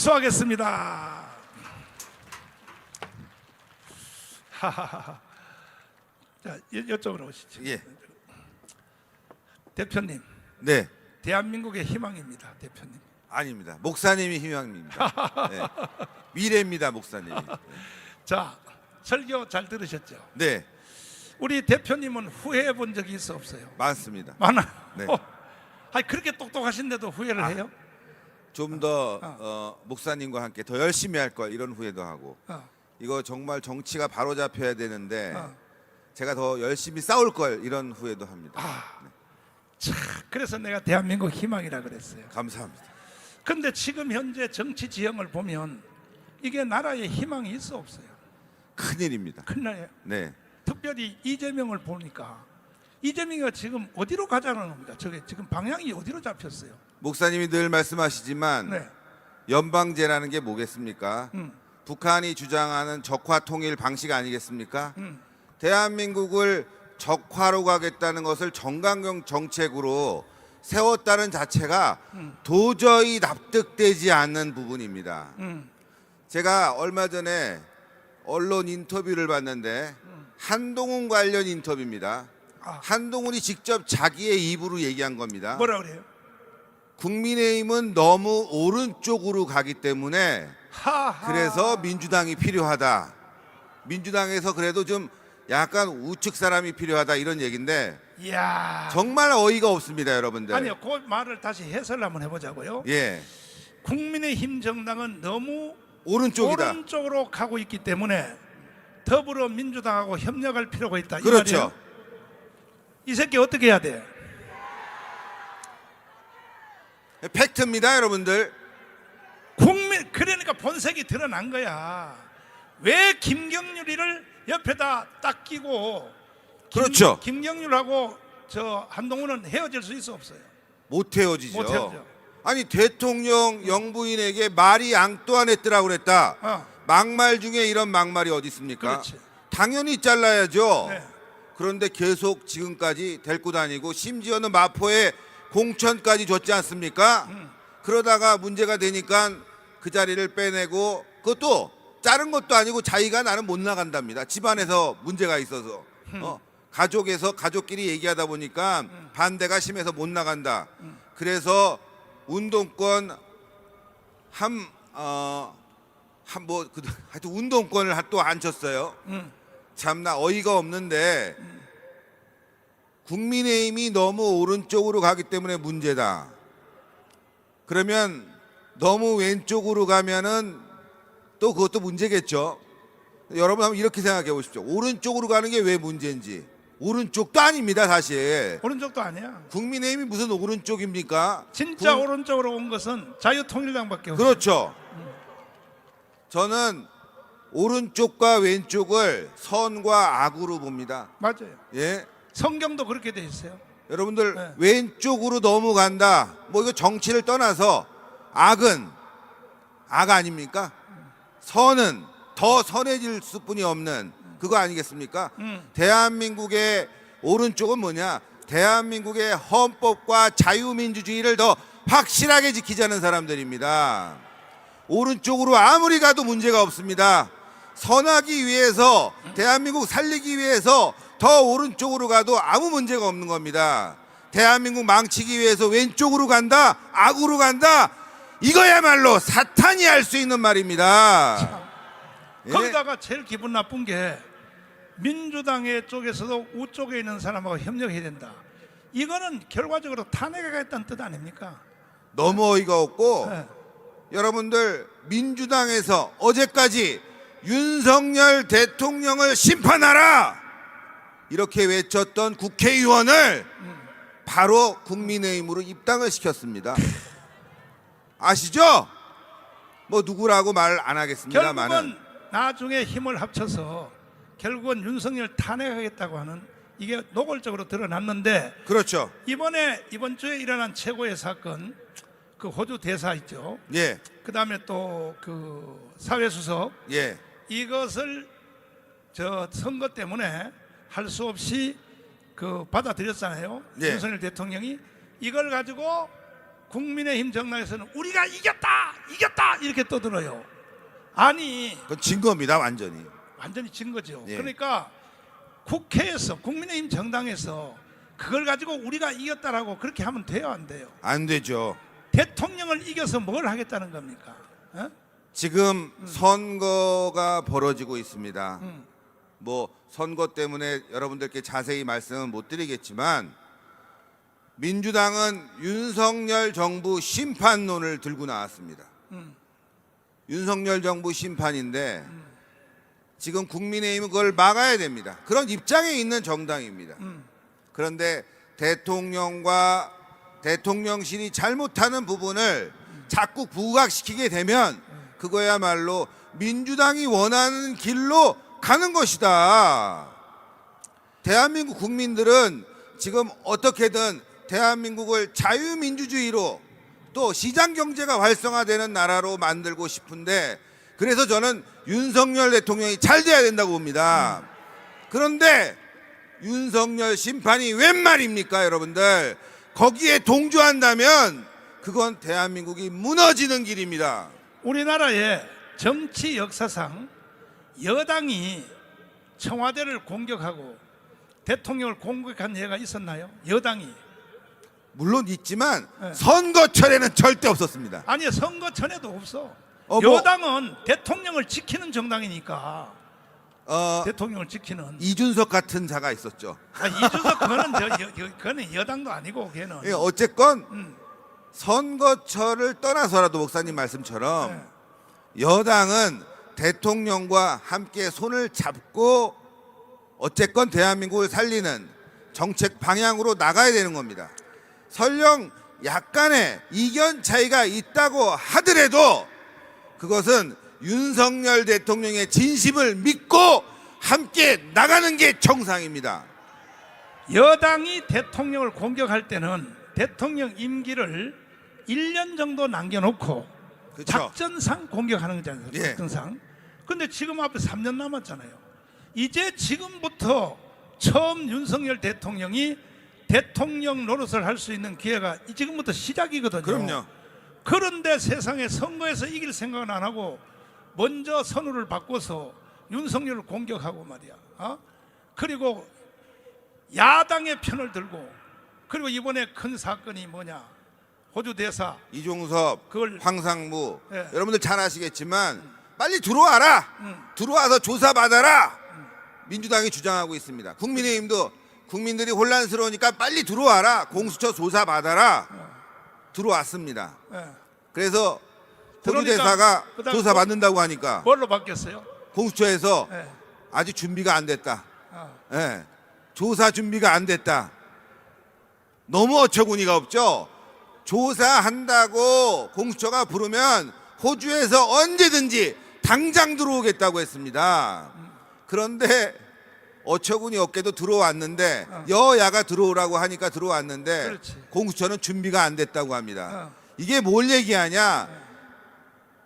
수하겠습니다. 자, 이쪽으로 오시죠. 예. 대표님, 네. 대한민국의 희망입니다. 대표님. 아닙니다. 목사님이 희망입니다. 네. 미래입니다, 목사님. 자, 설교 잘 들으셨죠? 네, 우리 대표님은 후회해 본 적이 있어 없어요? 많습니다. 많아요. 네. 아니, 그렇게 똑똑하신데도 후회를 해요? 좀 더 목사님과 함께 더 열심히 할 걸 이런 후회도 하고 이거 정말 정치가 바로 잡혀야 되는데 제가 더 열심히 싸울 걸 이런 후회도 합니다. 자, 그래서 내가 대한민국 희망이라 그랬어요. 감사합니다. 근데 지금 현재 정치 지형을 보면 이게 나라에 희망이 있어 없어요? 큰일입니다. 큰일이에요. 네, 특별히 이재명을 보니까 이재명이가 지금 어디로 가자는 겁니까? 저게 지금 방향이 어디로 잡혔어요? 목사님이 늘 말씀하시지만 네. 연방제라는 게 뭐겠습니까? 북한이 주장하는 적화 통일 방식 아니겠습니까? 대한민국을 적화로 가겠다는 것을 정강경 정책으로 세웠다는 자체가 도저히 납득되지 않는 부분입니다. 제가 얼마 전에 언론 인터뷰를 봤는데 한동훈 관련 인터뷰입니다. 한동훈이 직접 자기의 입으로 얘기한 겁니다. 뭐라 그래요? 국민의힘은 너무 오른쪽으로 가기 때문에 그래서 민주당이 필요하다. 민주당에서 그래도 좀 약간 우측 사람이 필요하다 이런 얘기인데 이야. 정말 어이가 없습니다, 여러분들. 아니요, 그 말을 다시 해설을 한번 해보자고요. 예, 국민의힘 정당은 너무 오른쪽이다. 오른쪽으로 가고 있기 때문에 더불어민주당하고 협력할 필요가 있다. 이 그렇죠. 말이에요? 이 새끼 어떻게 해야 돼? 팩트입니다, 여러분들. 그러니까 본색이 드러난 거야. 왜 김경률이를 옆에다 딱 끼고 그렇죠. 김경률하고 저 한동훈은 헤어질 수 있어 없어요? 못 헤어지죠. 못 헤어져. 아니 대통령 영부인에게 말이 앙뚜아네트라고 그랬다. 막말 중에 이런 막말이 어디 있습니까? 그렇지. 당연히 잘라야죠. 네. 그런데 계속 지금까지 데리고 다니고 심지어는 마포에 공천까지 줬지 않습니까? 그러다가 문제가 되니까 그 자리를 빼내고 그것도 자른 것도 아니고 자기가 나는 못 나간답니다. 집안에서 문제가 있어서 가족에서 가족끼리 얘기하다 보니까 반대가 심해서 못 나간다. 그래서 운동권 하여튼 운동권을 또 앉혔어요. 참나 어이가 없는데 국민의힘이 너무 오른쪽으로 가기 때문에 문제다. 그러면 너무 왼쪽으로 가면은 또 그것도 문제겠죠. 여러분 한번 이렇게 생각해 보십시오. 오른쪽으로 가는 게 왜 문제인지. 오른쪽도 아닙니다, 사실. 오른쪽도 아니야. 국민의힘이 무슨 오른쪽입니까? 진짜 오른쪽으로 온 것은 자유통일당밖에 없어요. 그렇죠. 저는 오른쪽과 왼쪽을 선과 악으로 봅니다. 맞아요. 예. 성경도 그렇게 돼 있어요. 여러분들 네. 왼쪽으로 넘어간다. 뭐 이거 정치를 떠나서 악은 악 아닙니까? 선은 더 선해질 수뿐이 없는 그거 아니겠습니까? 대한민국의 오른쪽은 뭐냐? 대한민국의 헌법과 자유민주주의를 더 확실하게 지키자는 사람들입니다. 오른쪽으로 아무리 가도 문제가 없습니다. 선하기 위해서 대한민국 살리기 위해서 더 오른쪽으로 가도 아무 문제가 없는 겁니다. 대한민국 망치기 위해서 왼쪽으로 간다, 악으로 간다, 이거야말로 사탄이 할 수 있는 말입니다. 예? 거기다가 제일 기분 나쁜 게 민주당의 쪽에서도 우쪽에 있는 사람하고 협력해야 된다. 이거는 결과적으로 탄핵하겠다는 뜻 아닙니까? 너무 어이가 없고 네. 여러분들 민주당에서 어제까지 윤석열 대통령을 심판하라 이렇게 외쳤던 국회의원을 바로 국민의힘으로 입당을 시켰습니다. 아시죠? 뭐 누구라고 말 안 하겠습니다만은 결국은 나중에 힘을 합쳐서 결국은 윤석열 탄핵하겠다고 하는 이게 노골적으로 드러났는데 그렇죠. 이번 주에 일어난 최고의 사건 그 호주 대사 있죠. 예, 그다음에 또 그 사회수석 예, 이것을 저 선거 때문에 할 수 없이 그 받아들였잖아요. 예. 윤석열 대통령이 이걸 가지고 국민의힘 정당에서는 우리가 이겼다 이렇게 떠들어요. 아니 그건 진 겁니다, 완전히. 완전히 진 거죠. 예. 그러니까 국회에서 국민의힘 정당에서 그걸 가지고 우리가 이겼다라고 그렇게 하면 돼요, 안 돼요? 안 되죠. 대통령을 이겨서 뭘 하겠다는 겁니까? 어? 지금 선거가 벌어지고 있습니다. 음. 뭐 선거 때문에 여러분들께 자세히 말씀은 못 드리겠지만 민주당은 윤석열 정부 심판론을 들고 나왔습니다. 윤석열 정부 심판인데 지금 국민의힘은 그걸 막아야 됩니다. 그런 입장에 있는 정당입니다. 그런데 대통령과 대통령실이 잘못하는 부분을 자꾸 부각시키게 되면 그거야말로 민주당이 원하는 길로 가는 것이다. 대한민국 국민들은 지금 어떻게든 대한민국을 자유민주주의로 또 시장경제가 활성화되는 나라로 만들고 싶은데 그래서 저는 윤석열 대통령이 잘 돼야 된다고 봅니다. 그런데 윤석열 심판이 웬 말입니까, 여러분들? 거기에 동조한다면 그건 대한민국이 무너지는 길입니다. 우리나라의 정치 역사상 여당이 청와대를 공격하고 대통령을 공격한 예가 있었나요? 여당이. 물론 있지만 네. 선거철에는 절대 없었습니다. 아니 선거 전에도 없어. 뭐- 여당은 대통령을 지키는 정당이니까 대통령을 지키는. 이준석 같은 자가 있었죠. 이준석 그거는 여당도 아니고 걔는. 예, 어쨌건 음. 선거철을 떠나서라도 목사님 말씀처럼 네. 여당은 대통령과 함께 손을 잡고 어쨌건 대한민국을 살리는 정책 방향으로 나가야 되는 겁니다. 설령 약간의 이견 차이가 있다고 하더라도 그것은 윤석열 대통령의 진심을 믿고 함께 나가는 게 정상입니다. 여당이 대통령을 공격할 때는 대통령 임기를 1년 정도 남겨놓고 그쵸. 작전상 공격하는 거잖아요. 예. 작전상. 근데 지금 앞에 3년 남았잖아요. 이제 지금부터 처음 윤석열 대통령이 대통령 노릇을 할 수 있는 기회가 지금부터 시작이거든요. 그럼요. 그런데 세상에 선거에서 이길 생각은 안 하고 먼저 선우를 바꿔서 윤석열을 공격하고 말이야. 그리고 야당의 편을 들고 그리고 이번에 큰 사건이 뭐냐? 호주 대사 이종섭, 그걸- 황상무 예. 여러분들 잘 아시겠지만 빨리 들어와라. 들어와서 조사받아라. 민주당이 주장하고 있습니다. 국민의힘도 국민들이 혼란스러우니까 빨리 들어와라. 공수처 조사받아라. 들어왔습니다. 예. 그래서 호주 그러니까 대사가 그다음 조사받는다고 하니까 뭘로 바뀌었어요? 공수처에서 예. 아직 준비가 안 됐다. 아, 예. 조사 준비가 안 됐다. 너무 어처구니가 없죠. 조사한다고 공수처가 부르면 호주에서 언제든지 당장 들어오겠다고 했습니다. 그런데 어처구니 없게도 들어왔는데 여야가 들어오라고 하니까 들어왔는데 그렇지. 공수처는 준비가 안 됐다고 합니다. 어. 이게 뭘 얘기하냐?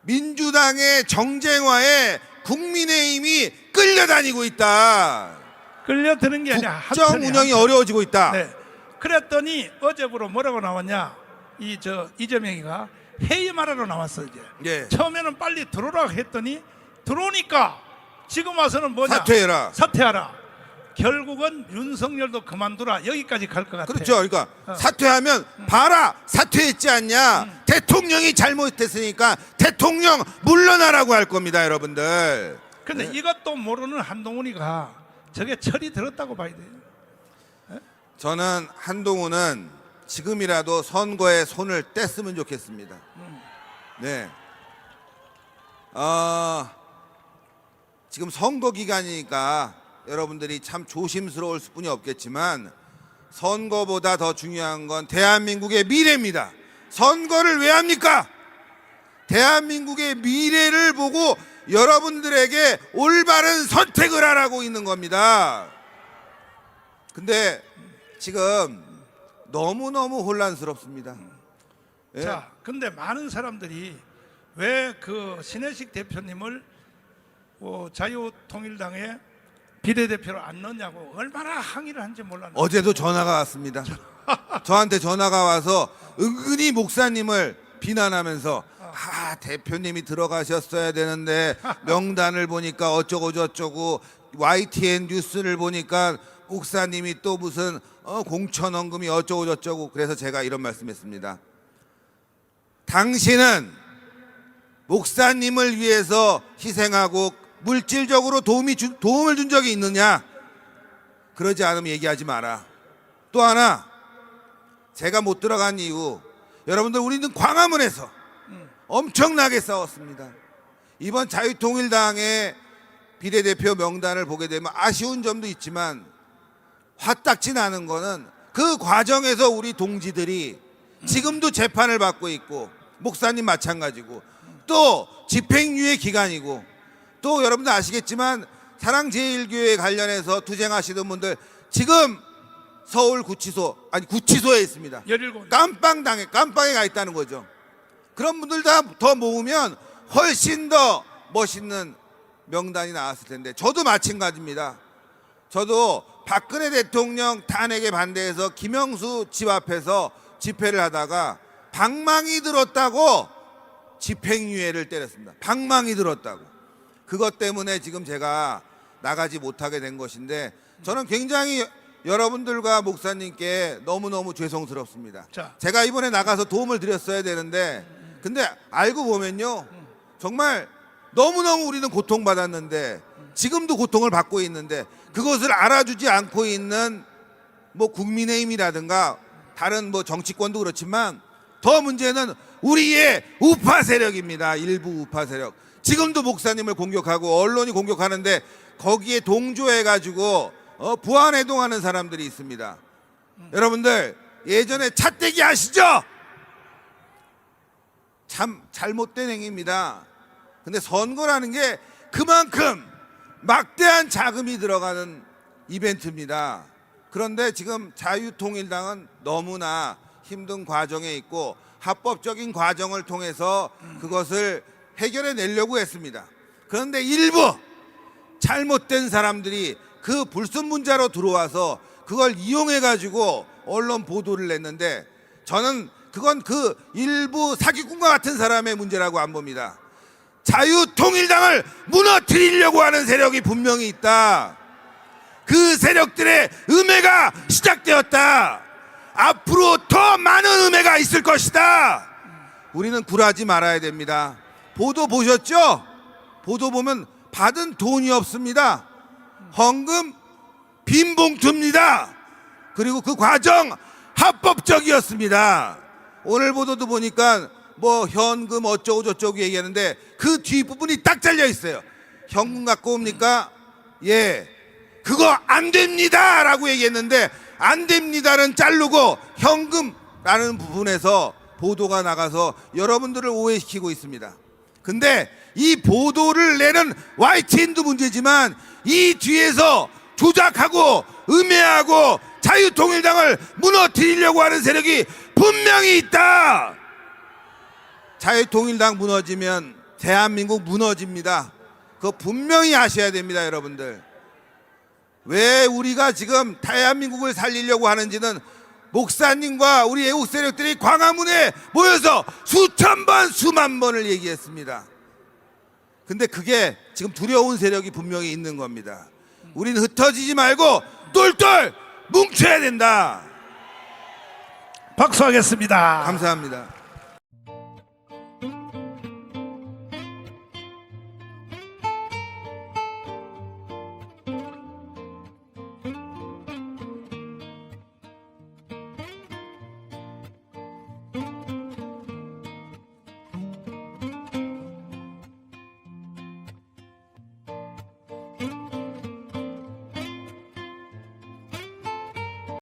민주당의 정쟁화에 국민의힘이 끌려다니고 있다. 끌려드는 게 아니라 국정 한편에 운영이 어려워지고 있다. 네. 그랬더니 어제부로 뭐라고 나왔냐? 이재명이가 회의말하러 나왔어 이제. 예. 처음에는 빨리 들어오라고 했더니 들어오니까 지금 와서는 뭐냐? 사퇴해라. 사퇴하라. 결국은 윤석열도 그만두라 여기까지 갈 것 같아. 그렇죠. 그러니까 사퇴하면 봐라 사퇴했지 않냐. 대통령이 잘못했으니까 대통령 물러나라고 할 겁니다, 여러분들. 근데 이것도 모르는 한동훈이가 저게 철이 들었다고 봐야 돼요. 저는 한동훈은 지금이라도 선거에 손을 뗐으면 좋겠습니다. 네. 지금 선거 기간이니까 여러분들이 참 조심스러울 수뿐이 없겠지만 선거보다 더 중요한 건 대한민국의 미래입니다. 선거를 왜 합니까? 대한민국의 미래를 보고 여러분들에게 올바른 선택을 하라고 있는 겁니다. 근데 지금 너무너무 혼란스럽습니다. 예. 자, 근데 많은 사람들이 왜 그 신혜식 대표님을 자유통일당의 비례대표로 안 넣냐고 얼마나 항의를 한지 몰랐는데 어제도 전화가 왔습니다. 저한테 전화가 와서 은근히 목사님을 비난하면서 대표님이 들어가셨어야 되는데 명단을 보니까 어쩌고 저쩌고 YTN 뉴스를 보니까 목사님이 또 무슨 공천원금이 어쩌고 저쩌고. 그래서 제가 이런 말씀했습니다. 당신은 목사님을 위해서 희생하고 물질적으로 도움을 준 적이 있느냐? 그러지 않으면 얘기하지 마라. 또 하나, 제가 못 들어간 이유, 여러분들 우리는 광화문에서 엄청나게 싸웠습니다. 이번 자유통일당의 비례대표 명단을 보게 되면 아쉬운 점도 있지만 화딱지 나는 거는 그 과정에서 우리 동지들이 지금도 재판을 받고 있고, 목사님 마찬가지고, 또 집행유예 기간이고, 또 여러분들 아시겠지만 사랑제일교회 관련해서 투쟁하시던 분들 지금 서울 구치소에 있습니다. 17. 깜빵에 가 있다는 거죠. 그런 분들 다 더 모으면 훨씬 더 멋있는 명단이 나왔을 텐데, 저도 마찬가지입니다. 저도 박근혜 대통령 탄핵에 반대해서 김영수 집 앞에서 집회를 하다가 방망이 들었다고 집행유예를 때렸습니다. 방망이 들었다고. 그것 때문에 지금 제가 나가지 못하게 된 것인데, 저는 굉장히 여러분들과 목사님께 너무너무 죄송스럽습니다. 자. 제가 이번에 나가서 도움을 드렸어야 되는데, 근데 알고 보면요, 정말 너무너무 우리는 고통받았는데, 지금도 고통을 받고 있는데, 그것을 알아주지 않고 있는 뭐 국민의힘이라든가 다른 뭐 정치권도 그렇지만, 더 문제는 우리의 우파 세력입니다. 일부 우파 세력. 지금도 목사님을 공격하고 언론이 공격하는데 거기에 동조해가지고 부안해동하는 사람들이 있습니다. 여러분들 예전에 차떼기 아시죠? 참 잘못된 행위입니다. 근데 선거라는 게 그만큼 막대한 자금이 들어가는 이벤트입니다. 그런데 지금 자유통일당은 너무나 힘든 과정에 있고 합법적인 과정을 통해서 그것을 해결해 내려고 했습니다. 그런데 일부 잘못된 사람들이 그 불순문자로 들어와서 그걸 이용해 가지고 언론 보도를 냈는데, 저는 그건 그 일부 사기꾼과 같은 사람의 문제라고 안 봅니다. 자유통일당을 무너뜨리려고 하는 세력이 분명히 있다. 그 세력들의 음해가 시작되었다. 앞으로 더 많은 음해가 있을 것이다. 우리는 굴하지 말아야 됩니다. 보도 보셨죠? 보도 보면 받은 돈이 없습니다. 헌금 빈봉투입니다. 그리고 그 과정 합법적이었습니다. 오늘 보도도 보니까 뭐 현금 어쩌고 저쩌고 얘기하는데 그 뒷부분이 딱 잘려 있어요. 현금 갖고 옵니까? 예, 그거 안 됩니다 라고 얘기했는데, 안 됩니다는 자르고 현금라는 부분에서 보도가 나가서 여러분들을 오해시키고 있습니다. 근데 이 보도를 내는 YTN도 문제지만 이 뒤에서 조작하고 음해하고 자유통일당을 무너뜨리려고 하는 세력이 분명히 있다. 자유통일당 무너지면 대한민국 무너집니다. 그거 분명히 아셔야 됩니다. 여러분들, 왜 우리가 지금 대한민국을 살리려고 하는지는 목사님과 우리 애국 세력들이 광화문에 모여서 수천 번 수만 번을 얘기했습니다. 근데 그게 지금 두려운 세력이 분명히 있는 겁니다. 우리는 흩어지지 말고 똘똘 뭉쳐야 된다. 박수하겠습니다. 감사합니다.